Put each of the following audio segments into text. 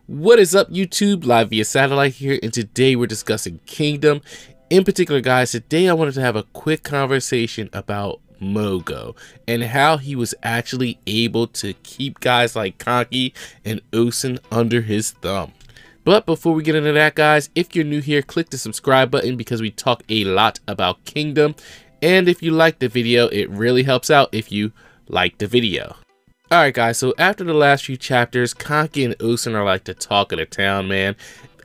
What is up, YouTube? Live via satellite here, and today we're discussing Kingdom. In particular, guys, today I wanted to have a quick conversation about Mougou and how he was actually able to keep guys like Kanki and Ousen under his thumb. But before we get into that, guys, if you're new here, click the subscribe button because we talk a lot about Kingdom. And if you like the video, it really helps out if you like the video. Alright guys, so after the last few chapters, Kanki and Ousen are like the talk of the town, man.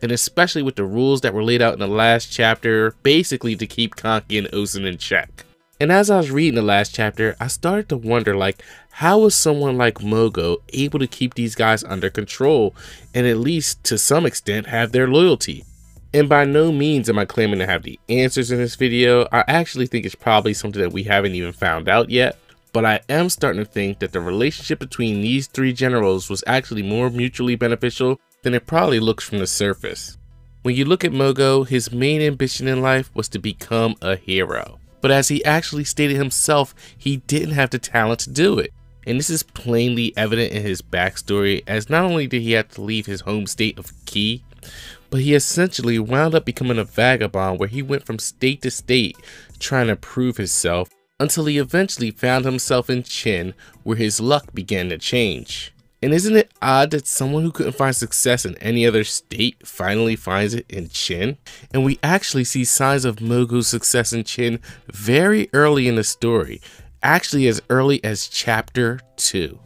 And especially with the rules that were laid out in the last chapter, basically to keep Kanki and Ousen in check. And as I was reading the last chapter, I started to wonder, like, how was someone like Mougou able to keep these guys under control and at least to some extent have their loyalty? And by no means am I claiming to have the answers in this video. I actually think it's probably something that we haven't even found out yet. But I am starting to think that the relationship between these three generals was actually more mutually beneficial than it probably looks from the surface. When you look at Mougou, his main ambition in life was to become a hero. But as he actually stated himself, he didn't have the talent to do it. And this is plainly evident in his backstory, as not only did he have to leave his home state of Ki, but he essentially wound up becoming a vagabond where he went from state to state trying to prove himself, until he eventually found himself in Qin, where his luck began to change. And isn't it odd that someone who couldn't find success in any other state finally finds it in Qin? And we actually see signs of Mougou's success in Qin very early in the story, actually as early as chapter 2.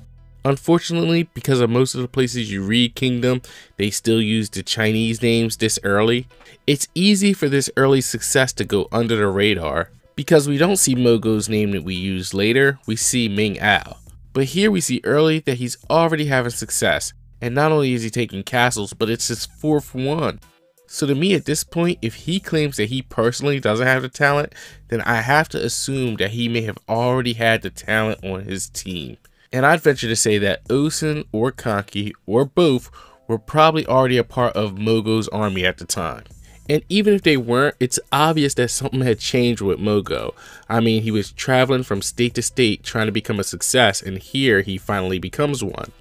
Unfortunately, because of most of the places you read Kingdom, they still use the Chinese names this early. It's easy for this early success to go under the radar, because we don't see Mougou's name that we use later, we see Ming Ao. But here we see early that he's already having success, and not only is he taking castles, but it's his 4th one. So to me at this point, if he claims that he personally doesn't have the talent, then I have to assume that he may have already had the talent on his team. And I'd venture to say that Ousen or Kanki, or both, were probably already a part of Mougou's army at the time. And even if they weren't, it's obvious that something had changed with Mougou. I mean, he was traveling from state to state trying to become a success, and here he finally becomes one.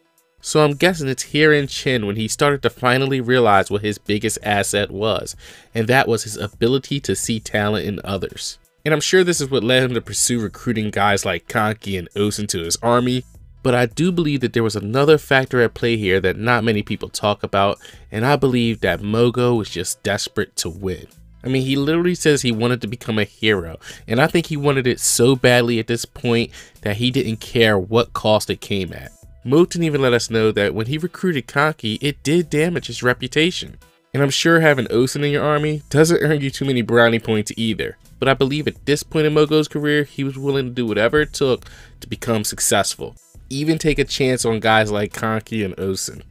So I'm guessing it's here in Qin when he started to finally realize what his biggest asset was, and that was his ability to see talent in others. And I'm sure this is what led him to pursue recruiting guys like Kanki and Ousen to his army. But I do believe that there was another factor at play here that not many people talk about, and I believe that Mougou was just desperate to win. I mean, he literally says he wanted to become a hero, and I think he wanted it so badly at this point that he didn't care what cost it came at. Moten even let us know that when he recruited Kanki, it did damage his reputation. And I'm sure having Ousen in your army doesn't earn you too many brownie points either. But I believe at this point in Mougou's career, he was willing to do whatever it took to become successful. Even take a chance on guys like Kanki and Ousen.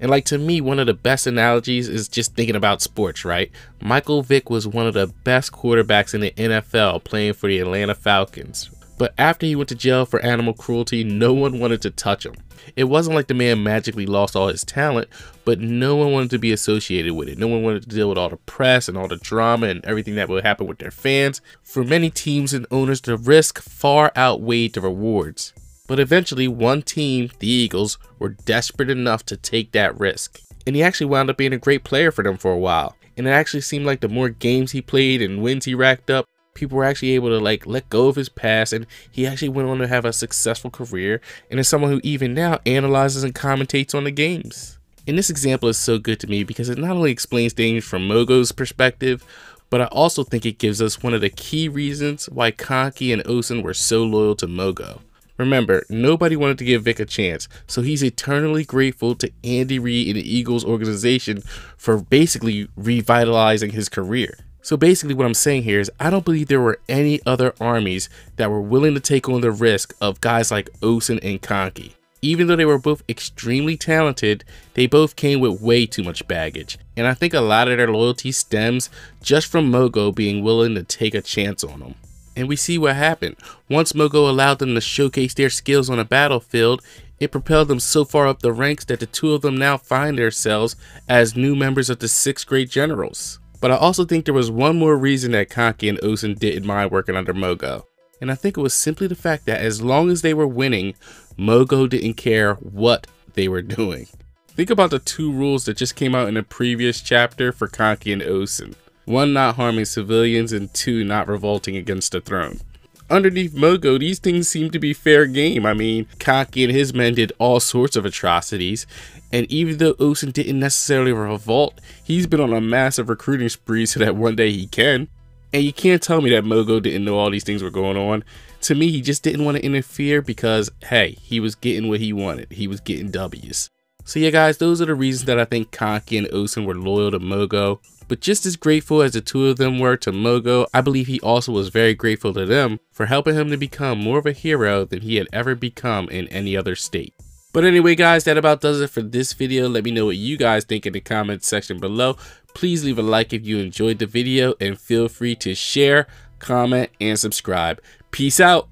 And like, to me, one of the best analogies is just thinking about sports, right? Michael Vick was one of the best quarterbacks in the NFL playing for the Atlanta Falcons. But after he went to jail for animal cruelty, no one wanted to touch him. It wasn't like the man magically lost all his talent, but no one wanted to be associated with it. No one wanted to deal with all the press and all the drama and everything that would happen with their fans. For many teams and owners, the risk far outweighed the rewards. But eventually, one team, the Eagles, were desperate enough to take that risk. And he actually wound up being a great player for them for a while. And it actually seemed like the more games he played and wins he racked up, people were actually able to let go of his past, and he actually went on to have a successful career, and is someone who even now analyzes and commentates on the games. And this example is so good to me because it not only explains things from Mougou's perspective, but I also think it gives us one of the key reasons why Kanki and Ousen were so loyal to Mougou. Remember, nobody wanted to give Vic a chance, so he's eternally grateful to Andy Reid and the Eagles organization for basically revitalizing his career. So basically what I'm saying here is I don't believe there were any other armies that were willing to take on the risk of guys like Ousen and Kanki. Even though they were both extremely talented, they both came with way too much baggage. And I think a lot of their loyalty stems just from Mougou being willing to take a chance on them. And we see what happened. Once Mougou allowed them to showcase their skills on a battlefield, it propelled them so far up the ranks that the two of them now find themselves as new members of the 6th grade generals. But I also think there was one more reason that Kanki and Ousen didn't mind working under Mougou. And I think it was simply the fact that as long as they were winning, Mougou didn't care what they were doing. Think about the 2 rules that just came out in a previous chapter for Kanki and Ousen. 1, not harming civilians, and 2, not revolting against the throne. Underneath Mougou, these things seem to be fair game. I mean, Kanki and his men did all sorts of atrocities, and even though Ousen didn't necessarily revolt, he's been on a massive recruiting spree so that one day he can. And you can't tell me that Mougou didn't know all these things were going on. To me, he just didn't want to interfere because, hey, he was getting what he wanted. He was getting W's. So yeah guys, those are the reasons that I think Kanki and Ousen were loyal to Mougou. But just as grateful as the 2 of them were to Mougou, I believe he also was very grateful to them for helping him to become more of a hero than he had ever become in any other state. But anyway guys, that about does it for this video. Let me know what you guys think in the comments section below. Please leave a like if you enjoyed the video and feel free to share, comment, and subscribe. Peace out.